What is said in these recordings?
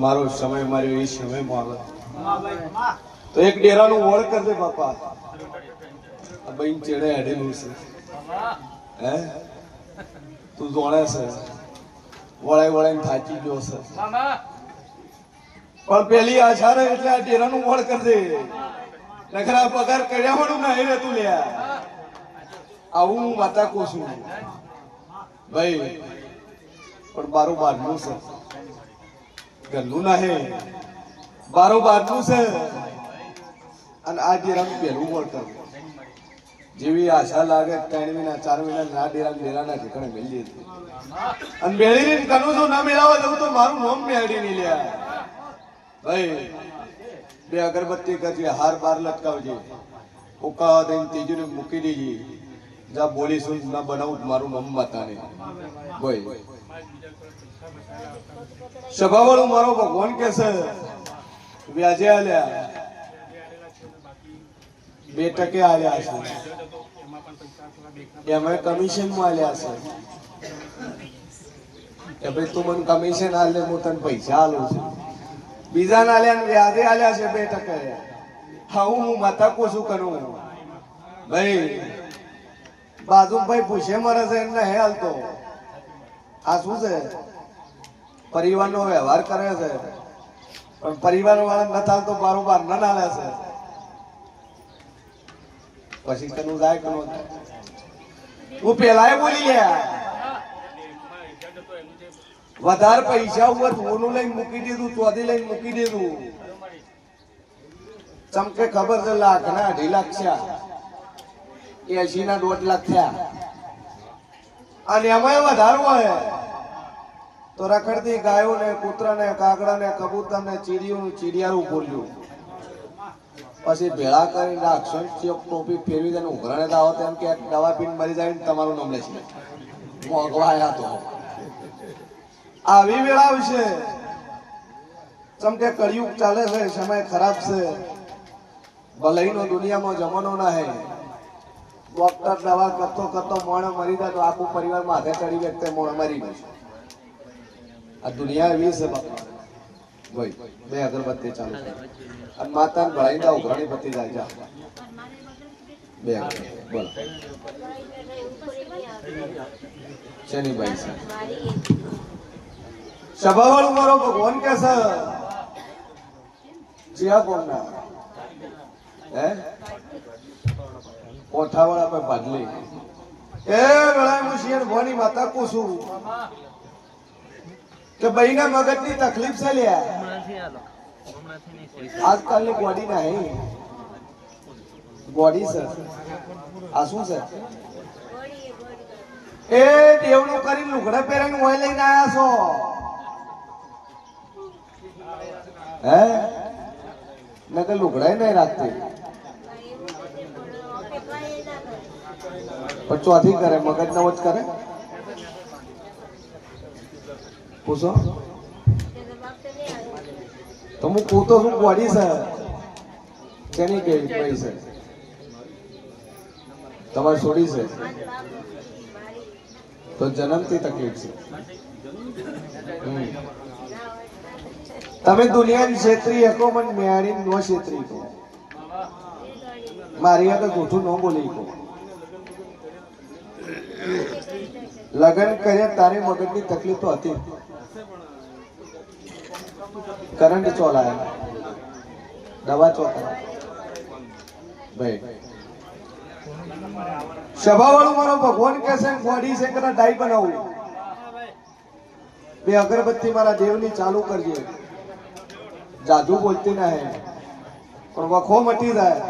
મારો સમય માર્યો એ સમયમાં આવે તો એક ડેરાનું વળ કરી દે બાપા. બહેન ચેડે હેડેલું છે હે તું જોણે છે વળાઈ વળાઈને થાકી ગયો છે પણ પેલી આશા રહે એટલે આ ડેરાનું વળ કરી દે. નખરા પગાર કર્યા વાળું નહીં રહેતું લ્યા. આવું હું વાતા કહું છું ભાઈ. પણ બારું બારનું છે ઘરનું નહીં બારું બારનું છે. અને આ ડેરાનું પહેલું વળ કરવું જેવી આશા લાગે 3 મહિના 4 મહિના ના ડેરાના ઠેકાણે મેળવી હતી અને મેળવીને કનું છું ના મેળવવા દઉં તો મારું નામ મેળવી નહીં લ્યા ભાઈ. 2 અગરબત્તી કરજે હાર બાર લટકાવજે ઉકા દઈને ત્રીજું મૂકી દેજે. જા બોલીશું ના બનાવું મારું નામ માતા નહીં ભાઈ. સભાવાળું મારો ભગવાન કે છે વ્યાજે આલ્યા 2% આલ્યા છે એમાં કમિશન માં આલ્યા છે કે ભાઈ તું મને કમિશન આલે હું તને પૈસા આલું છું. બીજા ના આલ્યા વ્યાજે આલ્યા છે 2%. હા હું માતા કોશું કરું ભાઈ. બાજુ ભાઈ પૂછે મરે છે એમને હે હાલતો આ શું છે પરિવારનો વ્યવહાર કરે છે પણ પરિવાર વાળા ન થાલતો બારોબાર ન નાલે છે પછી કનું જાય કનું. હું પેલા બોલી ગયા વધારે પૈસા ઉપર ઓનું લઈને મૂકી દીધું ચોથી લઈને મૂકી દીધું. ચમકે ખબર છે 1 લાખ ના 2.5 લાખ થયા 80 ના 1.5 લાખ થયા. અને એમાં વધારો હોય તો રખડતી ગાયો ને કૂતરા ને કાગડા ને કબૂતર ને ચીડિયારું બોલ્યું પછી ભેળા કરી નાખશો ટોપી ફેરવી દે ઉઘરાણે આવો તેમ કે દવા પીને મરી જાય ને તમારું નામ લેશે મોગવાયા તો આવી વેળા આવશે. ચમકે કળિયુગ ચાલે છે સમય ખરાબ છે ભલાઈનો દુનિયામાં જમાનો ના હે. ડોક્ટર દવા કરતો કરતો મોણ મરી જાય તો આખું પરિવાર માથે ચડી વ્યક્તિ મોણ મરી ગયું. આ દુનિયા એવી છે બાપા ભાઈ. 2 અગરબત્તી ચાલુ અને માતાને ભળાઈ દા ઉઘરાણી પતી જાય જા 2 અગરબત્તી બોલો શેની ભાઈ છે સભાવાળું મારો ભગવાન કે છે જીયા કોમના હે કોઠાવાળા પર ભાડલી એ વેળા હું શિયર ભવાની માતા પૂછું કે બહેના મગજની તકલીફ છે લ્યા. આજકાલની બોડી નહીં બોડી છે આ શું છે એ દેવનું કરી લુગડા પહેરીને ઓય લઈને આયા છો હે નકે લુગડા નહીં રાખતી પણ ચોથી કરે મગજ નવ જ કરે. પૂછો તો હું પૂતો શું બોડી છે તેની કેવી કઈ છે તમારે છોડી છે તો જન્મથી તકલીફ છે. તમે દુનિયાની છેતરી હકો મને મેળી નો છેતરી કહો મારી આગળ જૂઠું ન બોલી કહો. લગ્ન કર્યા તારી મગજની તકલીફ તો હતી કરંટ ચોલાયા દવા ચોકા ભાઈ. સભાવાળું મારો ભગવાન કે છે બોડી છે કદાચ ડાઈ બનાવું 2 અગરબત્તી મારા દેવની ચાલુ કરજે. જાદુ બોલતી ના હે પણ વખો મટી જાય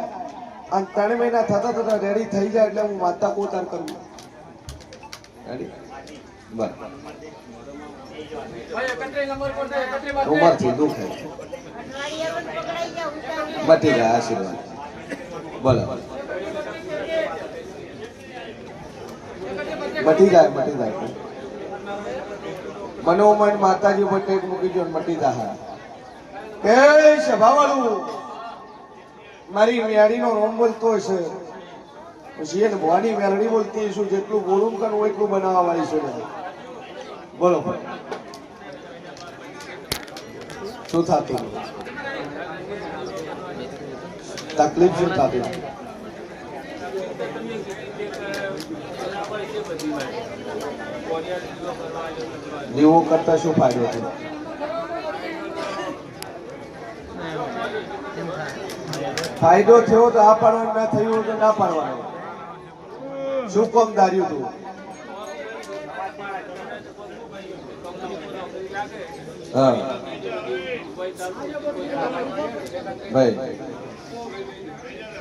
અને 3 મહિના થતા થતા રેડી થઈ જાય એટલે હું માતા કોતાર કરું રેડી બરાબર. ઉંમરથી દુઃખ મટી જાય આશીર્વાદ બોલો મટી જાય મનોમન માતાજી ઉપર ટેક મૂકી દો મટી જાય. એ સભાવાળું મારી મેળીનો રોમ બોલતો હશે પછી એને ભવાની મેળડી બોલતી હશું જેટલું બોલું કરું એટલું બનાવવા વાળી છે બોલો શું થતું તકલીફ શું થતી દીવો કરતા શું ફાયદો થયો ફાયદો થયો તો આ પાડવાનું ના થયું તો ના પાડવાનું શું કામ ધાર્યું તું હા ભાઈ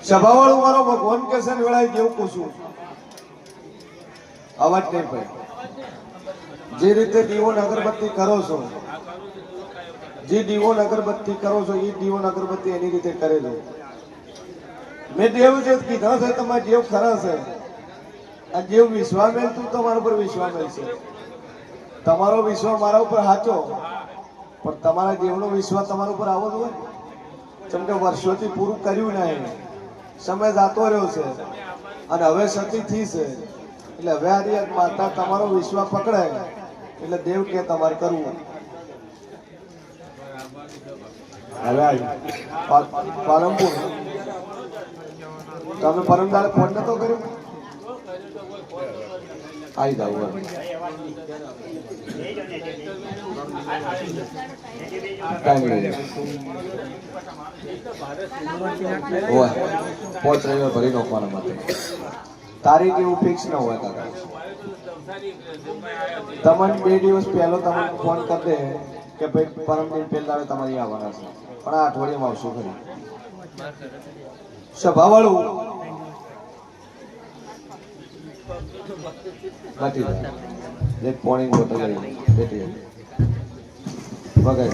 સભાવાળું મારો ભગવાન કે છે વેળાએ જેવું પૂછું અવાજ નહીં ભાઈ જે રીતે દીવો અગરબત્તી કરો છો જે દીવો અગરબત્તી કરો છો એ દીવો અગરબત્તી એની રીતે કરેલો મેં દેવ જે કીધા છે તમારે જેવ ખરા છે આ જેવ વિશ્વાસ મેલ તું તમારા ઉપર વિશ્વાસ મેલ છે તમારો વિશ્વાસ મારા ઉપર સાચો પણ તમારા દેવનો વિશ્વાસ તમારા ઉપર આવો જ હોય જેમ કે વર્ષોથી પૂરું કર્યું નહીં સમય જાતો રહ્યો છે અને હવે સતી થઈ છે એટલે હવે આ માતા તમારો વિશ્વાસ પકડાય એટલે દેવ કે તમારે કરવું હવે પાલનપુર તમે પરમદાડે ફોન નતો કર્યો આવી જાવ પોચ રવિવાર ભરી નાખવાના માટે તારીખ એવું ફિક્સ ન હોય કાકા તમને 2 દિવસ પહેલો તમને ફોન કરી દે કે ભાઈ પરમ દિન પહેલા તમારી આવવાના છે પણ આ અઠવાડિયામાં આવશું ખરી સભાવાળું નથી એક પોણી બોટલ લઈ બેટી વગર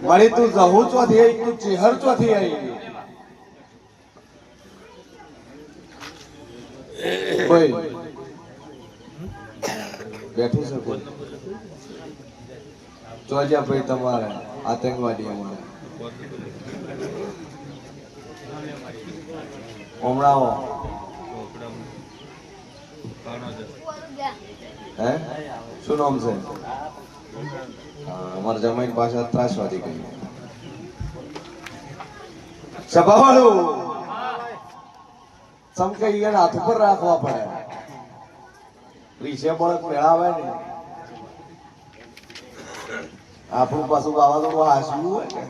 મળી તું જહુ ચોથી આવી તું ચેહર ચોથી આવી કોઈ બેઠું છે કોઈ ચોજ્યા ભાઈ તમારે આતંકવાદી હમણાં હે શું નામ છે અમારા જમાઈ પાસે ત્રાસવાદી કહ્યું સભાવાળું સમકે એને હાથ ઉપર રાખવા પડે રીસે બળદ મેળાવે ને આપણું પાછું વાવાઝોડું હાસવું હોય ને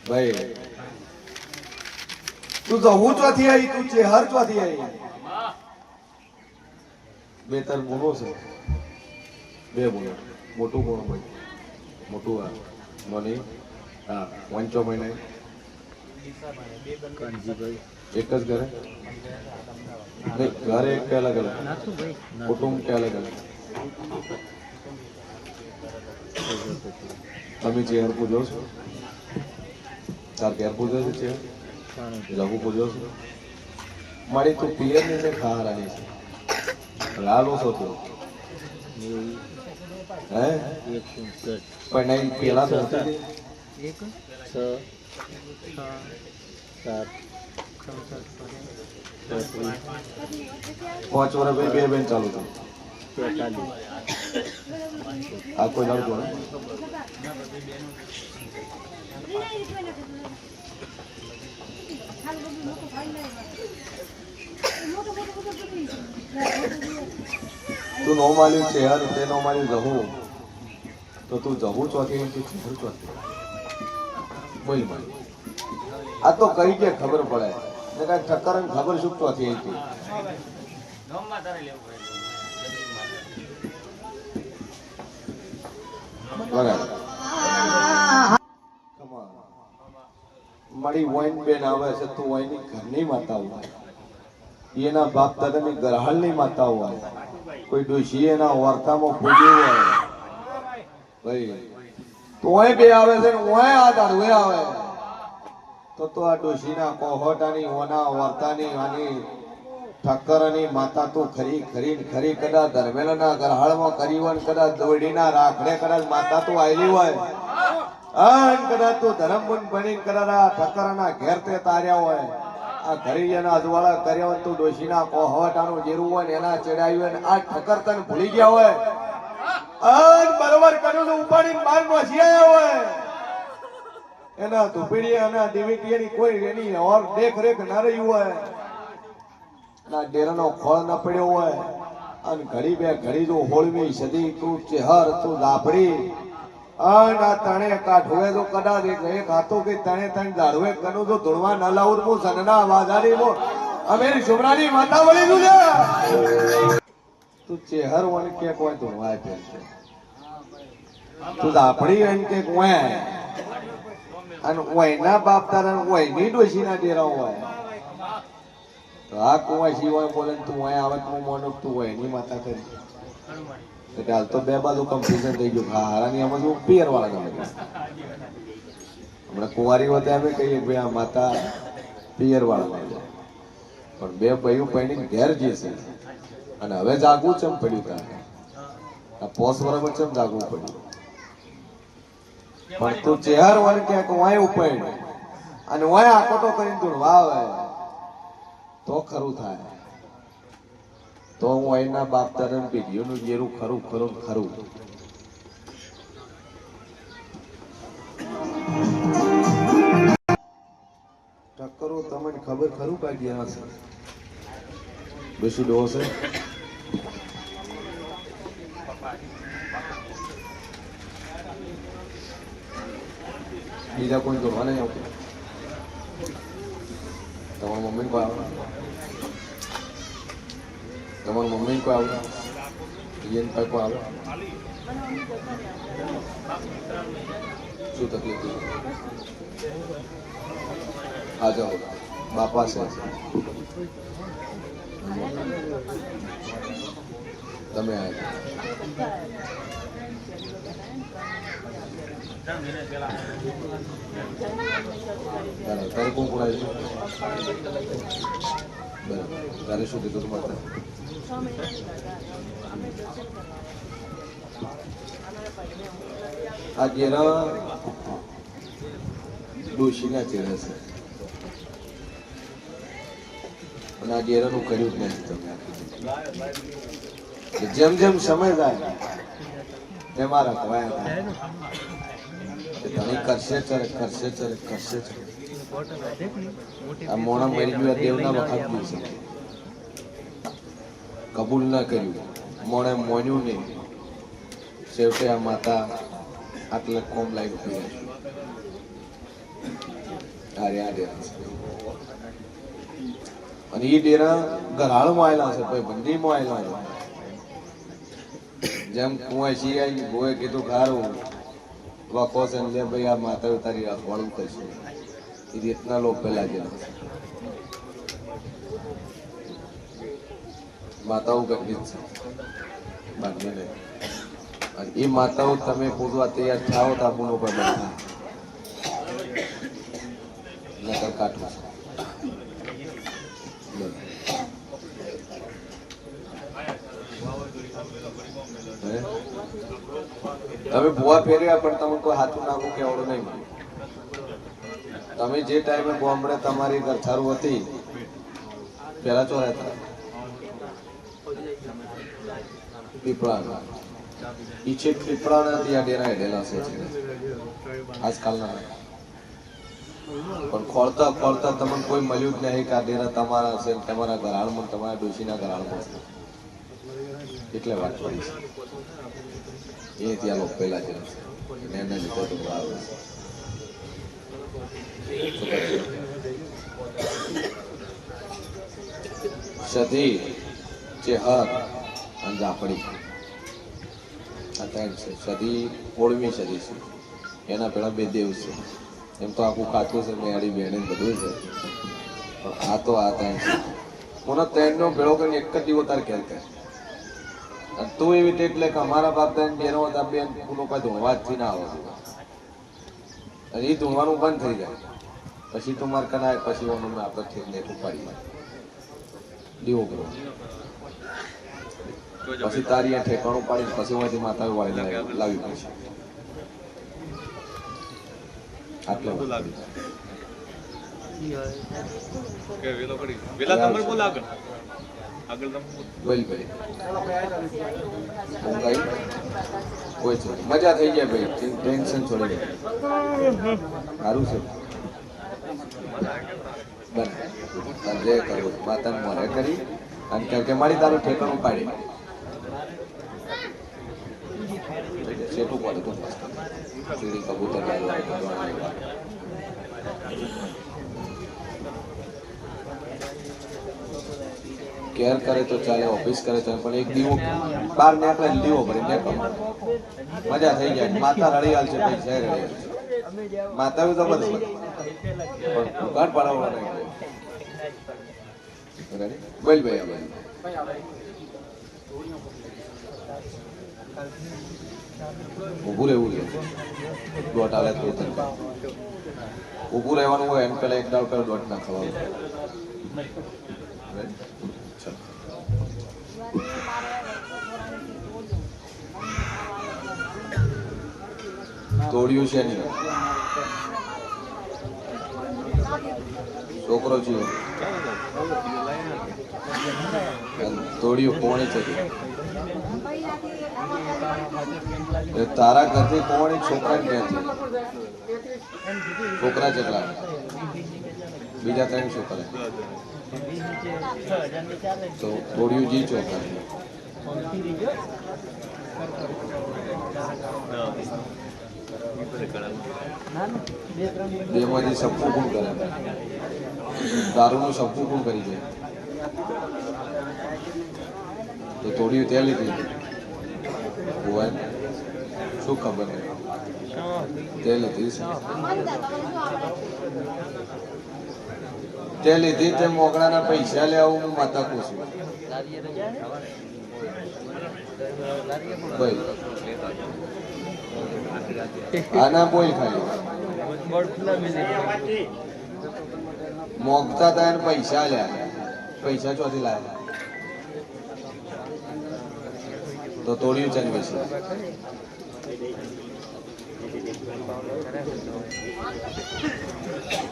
ભાઈ તું જવું ચોથી આવી તું ચેહર ચોથી આવી બે તર ગુનો છે બે ગુનો મોટું ગુણ ભાઈ મોટું આ નોની હા વંચો મહિને એક જ ઘરે નહીં ઘરે એક કે અલગ અલગ કુટુંબ કે અલગ અલગ તમે ચેહર પૂજો છો તાર ઘેર પૂજો છે ચેહર લઘુ પૂજો છો મારી તું પિયર ની મેં ખાવાની છે લાલો છો તું હે પણ નહીં પેલા તો હતી 1 6 7 5 વર્ષ બે બેન ચાલુ થયું આ કોઈ લડતો ને તું નો માલ્યું છે યાર તે નો માલ્યું જહું તો તું જહું ચોથી તું ચેહર ચોથી બોલ ભાઈ આ તો કઈ કે ખબર પડે ને કઈ ટક્કર ખબર શું ચોથી હતી બરાબર મારી વાઈન બેન આવે છે તો વાઈની ઘરની માતા હોય એના બાપ દાદાની ગરહાલની માતા હોય કોઈ ડોશી એના વાર્તામાં પૂજ્યું હોય ભાઈ તોય બે આવે છે ને ઓય આ દાડવે આવે તો આ ડોશીના કોહટાની ઓના વાર્તાની આની ઠક્કરની માતા તો ખરી ખરી ખરી કદાચ ધર્મેલના ગરહાળમાં કરી હોય કદાચ દોડીના રાખડે કદાચ માતા તો આવેલી હોય કદાચ તો ધરમબુન બની કદાચ આ ઠક્કરના ઘેર તે તાર્યા હોય આ ઘરી એના અજવાળા કર્યા હોય તું ડોશીના કોહવટાનું જેરું હોય ને એના ચડાયું હોય ને આ ઠકર તને ભૂલી ગયા હોય અન બરોબર કર્યું તો ઉપાડીને બહાર નોસી આવ્યા હોય એના ધુપીડી અને દિવીટીની કોઈ એની ઓર દેખરેખ ના રહી હોય ના ડેરાનો ખોળ ન પડ્યો હોય અને ઘડી બે ઘડી તો હોળવી સદી તું ચેહર તું દાભડી અને આ તણે કાઠુએ તો કદાચ એક હાથો કે તણે તણ દાડવે કનું તો ધોળવા ન લાવું હું સનના વાદારી મો અમેરી સુમરાની માતા વળી તું તું ચેહર વન કે કોઈ ધોળવા કે તું દાભડી એમ કે કોઈ અને ઓયના બાપ તારા ઓયની ડોશીના ડેરા હોય તો આ કુવાય સિવાય બોલે તું ઓય આવત હું મોનો તું ઓયની માતા કરી એટલે હાલ તો બે બાજુ કન્ફ્યુઝન થઈ ગયું હારાની આમાં શું પિયર વાળા ગમે હમણાં કુંવારી વખતે અમે કહીએ ભાઈ આ માતા પિયર વાળા ગમે પણ બે ભાઈઓ પૈણી ઘેર જશે અને હવે જાગવું ચમ પડ્યું તારે આ પોસ વરામાં ચમ જાગવું પડ્યું પણ તું ચેહર વન ક્યાંક વાય ઉપાડ અને વાય આકોટો કરીને તું વાવે તો ખરું થાય તો હું એના બાપ તારા પેઢીઓનું જેરું ખરું ખરું ખરું ટક્કરો તમને ખબર ખરું કાઢી હશે બેસી ડો છે બીજા કોઈ જોવા નહીં આવતું તમારા મમ્મી કોઈ આવે તમારી મમ્મી કોઈ આવે ઈયન ભાઈ કોઈ આવે શું તકલીફ આ જાઓ બાપા છે તમે આવ્યા તારે કોણ કોણ આવ્યું બરાબર તારે શું કીધું તમારે આ ઘેરા ડોશીના ચહેરા છે અને આ ઘેરાનું કર્યું જ નથી તમે જેમ જેમ સમય જાય તેમ મારા કવાયા થાય તમે કરશે ચરે કરશે ચરે કરશે ચરે આ મોણા મરી ગયું દેવના વખત ગયું છે કબૂલ ના કર્યું મોણે મોન્યું નહીં છેવટે આ માતા આટલે કોમ લાઈન થઈ અને એ ડેરા ગરાળમાં આવેલા છે ભાઈ બંદીમાં આવેલા છે જેમ કુંવાય શિયાઈ ગોએ કીધું ખારું વખો છે લે ભાઈ આ માતા તારી અખવાડું કરશે એ રીતના લોકો પેલા ગયેલા માતાઓ કરવી જ છે બાકી નહીં અને એ માતાઓ તમે પૂછવા તૈયાર થાઓ તો આપણું પર બધા નકર કાઢવું તમે ભૂવા ફેર્યા પણ તમે કોઈ હાથું નાખું કે આવડું નહીં તમે જે ટાઈમે ગામડે તમારી ઘરછારું હતી પેલા ચો રહેતા પીપળા ઈચ્છે પીપળા નથી આ ડેરા હેડેલા છે આજકાલના પણ ખોળતા ખોળતા તમને કોઈ મળ્યું જ નહીં કે આ ડેરા તમારા હશે તમારા ઘરાળમાં તમારા ડોશીના ઘરાળમાં હશે એટલે વાત પડી છે એ ત્યાં લોકો પહેલા જેમ છે એને લીધે તો આવે છે સધી ચેહર અને જાફડી આ ત્રણ છે સધી ઓળમી સદી છે એના પેલા બે દેવ છે એમ તો આખું કાચું છે મેળી બેણી બધું છે પણ આ તો આ ત્રણ છે મને ત્રણનો ભેળો કરીને એક જ દીવો તાર ખેર કરે તું એવી રીતે એટલે કે અમારા બાપ દાદા બેનો હતા બેન તું કોઈ ધૂણવા જ ના આવે અને એ ધૂણવાનું બંધ થઈ જાય પછી તું માર કનાય પછી આપણે ઠીક ને ઉપાડી દીવો કરો પછી તારી આ ઠેકાણું પાડી પછી હું માતા વાળી લાવી પડશે. આટલે મજા થઈ જાય ભાઈ, ટેન્શન છોડી દે. સારું છે જે કરું માતા મોરે કરી અને કે મારી તારું ઠેકાણું પાડી સેટું પડે તું ચીડી કબૂતર કેર કરે તો ચાલે, ઓફિસ કરે તો પણ એક દીવો બહાર નીકળે દીવો ભરી નીકળો મજા થઈ જાય. માતા રળિયાલ છે ભાઈ, છે રળિયાલ માતા બી જબરદસ્ત પણ દુકાન પાડવા નહીં. બોલ ભાઈ ભાઈ ઊભું રહેવું છે, દોટ આવે તો ઊભું રહેવાનું હોય એમ પેલા એક દાવ પેલા દોટ ના ખવાનું. તોડ્યું છે નહીં છોકરો છે તોડ્યું કોણે છે તારા ઘરથી કોણ છોકરા ક્યાંથી છોકરા કેટલા બીજા 3 છોકરા તો તોડ્યું જી છોકરા બેમાંથી સપનું કોણ કરે દારૂનું સપનું કોણ કરી દે તો તોડ્યું ત્યાં લીધી શું ખબર નહીં તે લીધી તે લીધી તે મોકળાના પૈસા લે આવું હું માતા પૂછું ભાઈ આના બોલ ખાલી મોગતા હતા એને પૈસા લ્યા પૈસા ચોથી લાવ્યા તો તોડ્યું છે ને પછી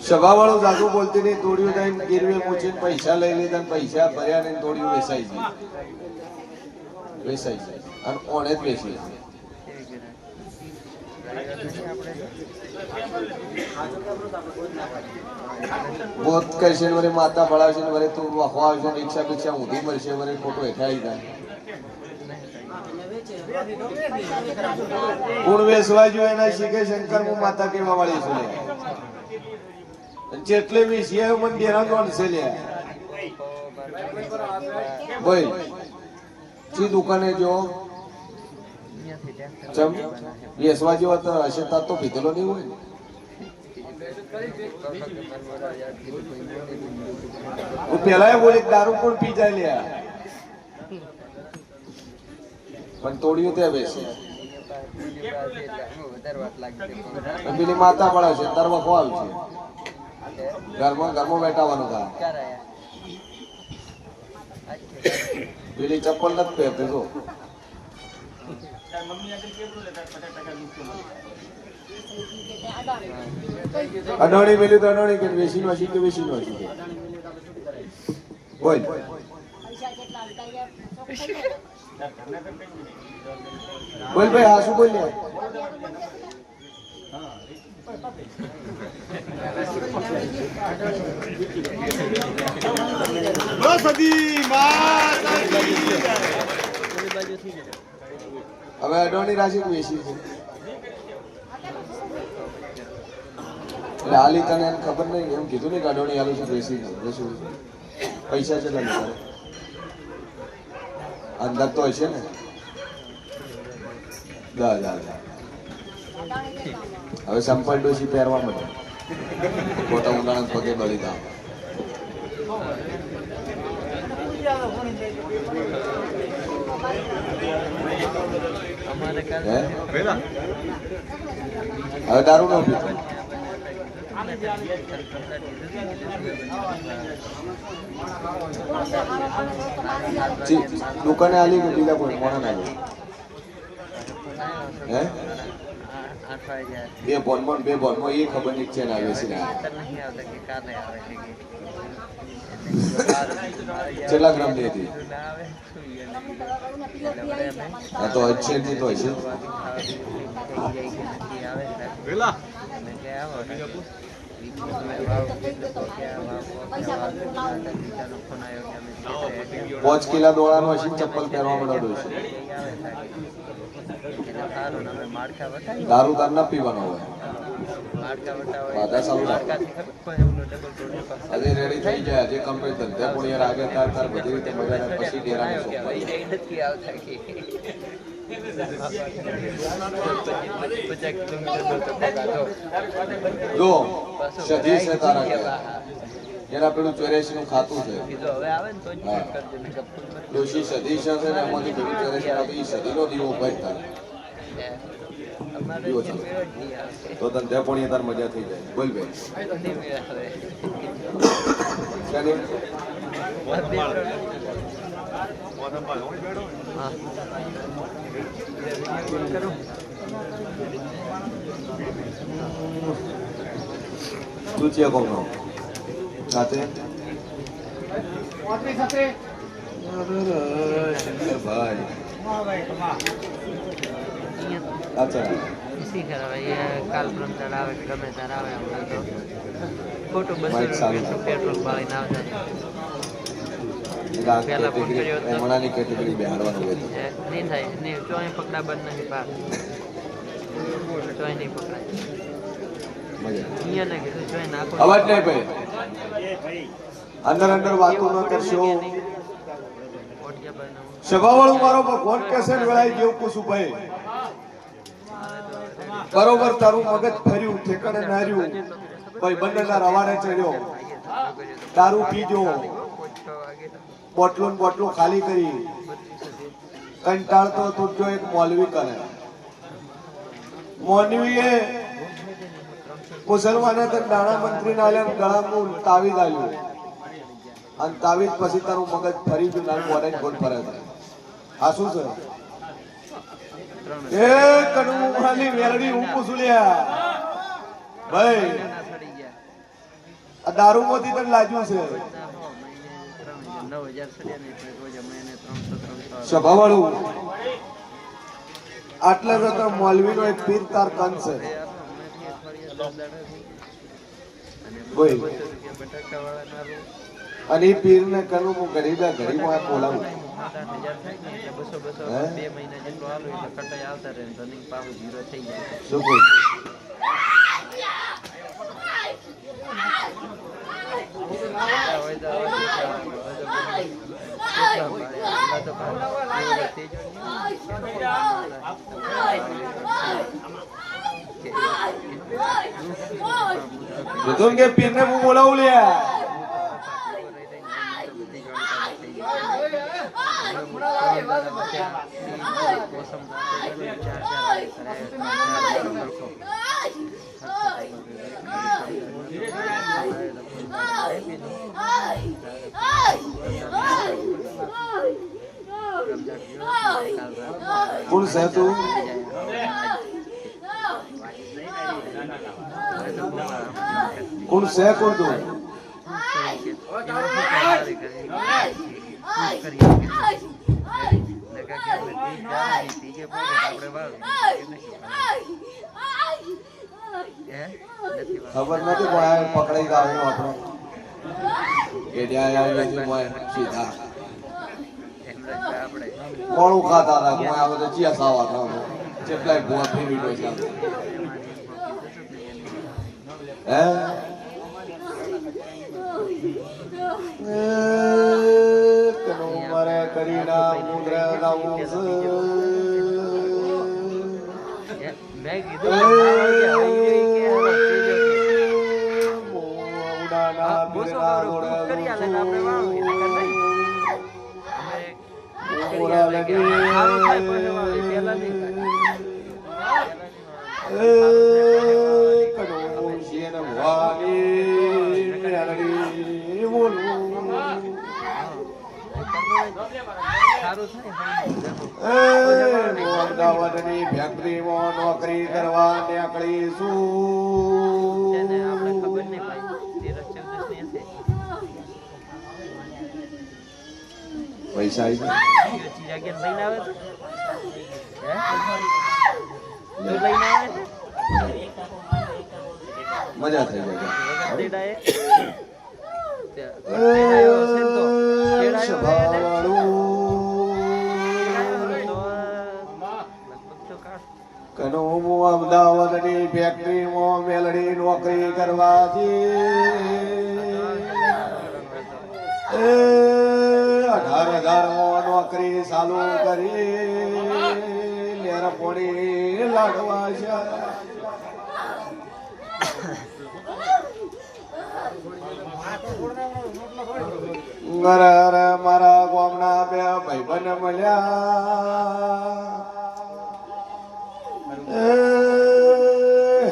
સભા વાળું જાગુ બોલતી નહીં તોડ્યું જઈને ગીરવે મૂકીને પૈસા લઈ લીધા પૈસા ભર્યા ને તોડ્યું વેસાઈ જાય અને ઓને જ બેસી બોધ કરશે ને વરે માતા ભળાવશે ને વરે તું વખવા આવશે રિક્ષા બિક્ષા ઊંધી મળશે વરે ખોટો હેઠાઈ જાય ગુણ વેસવા જોઈએ એના શીખે શંકર હું માતા કેવા વાળી છું જેટલે બી શિયા મને ડેરા ગણશે લે બોલ ચી દુકાને જો ચમ વેસવા જેવો તો હશે તાર તો પીધેલો નહીં હોય હું પેલા બોલી દારૂ પણ પી જાય લ્યા પણ તોડ્યું ત્યાં બેસી પેલી માતા પડે છે તાર વખો આવશે ઘરમાં બેઠાવાનું કામ પેલી ચપ્પલ નથી પહેરતી જો અડોણી પેલી તો અડોણી કે વેસી નો કે વેસી નો બોલ બોલ ભાઈ હા શું બોલ હવે અડોણી રાશિ વેસી છે એટલે હાલી તને ખબર નહીં એમ કીધું ને કે અડોણી હાલું છે વેસી વેસી પૈસા છે તારે અંદર તો હશે ને 10,000 હવે સંપલ ડોસી પહેરવા માટે ખોટા ઉનાળા પગે બળી દા હવે દારૂ ન પીતો દુકાને આલી કે બીજા કોઈ મોણા ના હે બે બોનમાં બે બોનમાં એ ખબર નહીં છે ને આવે છે કેટલા ગ્રામ ની હતી હા તો હશે થી તો હશે પાંચ કિલા દોડાનો હશે ચપ્પલ પહેરવા મળ્યો છે દારૂ તાર ના પીવાનો હોય આજે રેડી થઈ જાય આજે કમ્પ્લીટ ધંધે પણ યાર આગળ તાર બધી રીતે મજા પછી ડેરાની જો સધી છે તારા એના પેલું 84 નું ખાતું છે ડોશી સધી છે ને એમાંથી પેલું 84 સદીનો દીવો ભરતા તો ધંધે પણ તાર મજા થઈ જાય બોલ ભાઈ તું છે કોણ સાથે ભાઈ અચ્છા કાલ પ્રમ આવે ગમે ત્યારે આવે હમણાં તો ખોટું 200 રૂપિયા પેટ્રોલ પાડીને આવતા પહેલા ફોન કર્યો હતો મણાની કેટેગરી બેહાડવાનું હોય નહીં થાય નહીં ચોય પકડા બંધ નહીં પાક ચોય નહીં પકડાય અહીંયા ને કીધું ચોય નાખો અવાજ નહીં ભાઈ અંદર અંદર વાતો ન કરશો સભાવાળું મારો ફોન કેસે વેળાઈ જેવું પૂછું ભાઈ બરોબર તારું મગજ ફર્યું ઠેકાણે નાર્યું ભાઈ બંનેના રવાડે ચડ્યો દારૂ પીજો બોટલો ખાલી કરી કંટાળતો તો જો એક મૌલવી કરે મૌલવીએ મુસલમાને તો નાણા મંત્રી ના ગળામાં તાવીજ આલ્યું અને તાવીજ પછી તારું મગજ ફરી ગયું નાનું ઓરેન્જ ગોળ ફરે છે આ શું છે એ કડવું ખાલી વેરડી હું પૂછું લ્યા ભાઈ આ દારૂ માંથી તને લાગ્યું છે સભાવાળું આટલે તો મૌલવી નો એક પીર તાર કન છે અને એ પીર ને કનું હું ગરીબ માં બોલાવું શું કહું કીધું કે પીર ને હું બોલાવું લ્યા કોણ છે તું કોણ છે કોણ તું ખબર નથી કોઈ પકડાઈ ગયો આપણો કે સીધા કોળું ખાતા હતા કોઈ આવે તો ચિયા સાવા ખાવા કેટલાય ભૂવા ફેરવી દો છે મારે કરી ના મુદ્રા લાવું સારું થાય અમદાવાદની ફેક્ટરીમાં નોકરી કરવા નીકળીશું. તેને આપણે ખબર નહીં ભાઈ 13-14 ની હશે. પૈસા આવી ગયા? ચિરાગીર લઈને આવે છે હે તું લઈને આવે છે મજા થઈ જાય. તેડાએ તેડાયો છે તો તેડાયો કનો હું અમદાવાદની ફેક્ટરીમાં મેલડી નોકરી કરવા જઈએ. 18,000 નોકરી ચાલુ કરી લેર પોણી લાડવા છે. મારા ગામના બે ભાઈબંધ મળ્યા.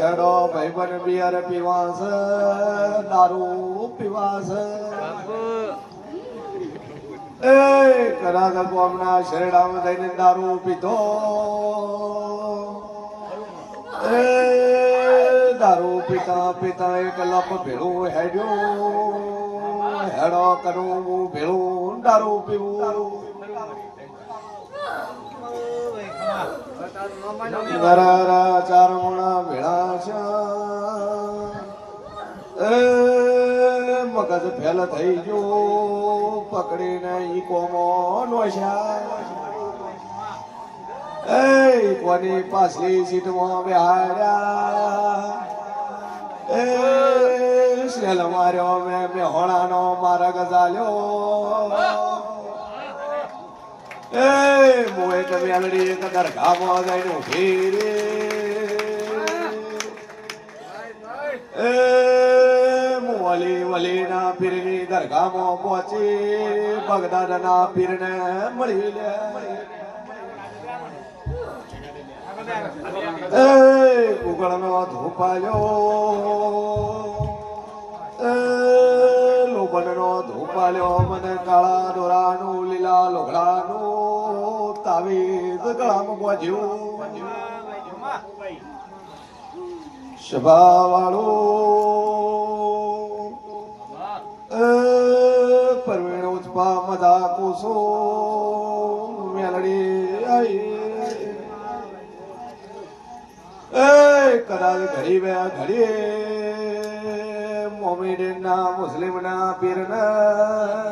હેડો ભાઈબંધ બિયર પીવાસ, દારૂ પીવાસ. કદાચ ગામના શેરડામાં જઈને દારૂ પીધો. દારૂ પીતા પીતા એક લપ ભેળું હેડ્યું. હેડો કરું હું ભેળું દારૂ પીવું. ગરારા ચાર મોણા ભેળા છે. મગજ ફેલ થઈ ગયો. પકડીને ઈ કોમો નોશ્યા. કોની પાછલી સીટમાં બેહાડ્યા. સેલ માર્યો મેં હોણાનો માર્ગ ચાલ્યો. હું એક મેલડી એક દરગાહમાં જઈને ઉભી રે. હું વલીના પીરની દરગાહમાં પહોંચી બગદાદના પીરને મળી લે. ગુગળનો ધૂપાલ્યો. લોબનનો ધૂપાલ્યો. મને કાળા દોરાનું લીલા લોગડાનું તાવીજ ગળામાં બોજ્યું. સભા વાળું પરવીણ ઉચપા મજા કુસો મેલડી આવી. કદાચ ઘડી બે ઘડીએ મોમેડીનના મુસ્લિમના પીરના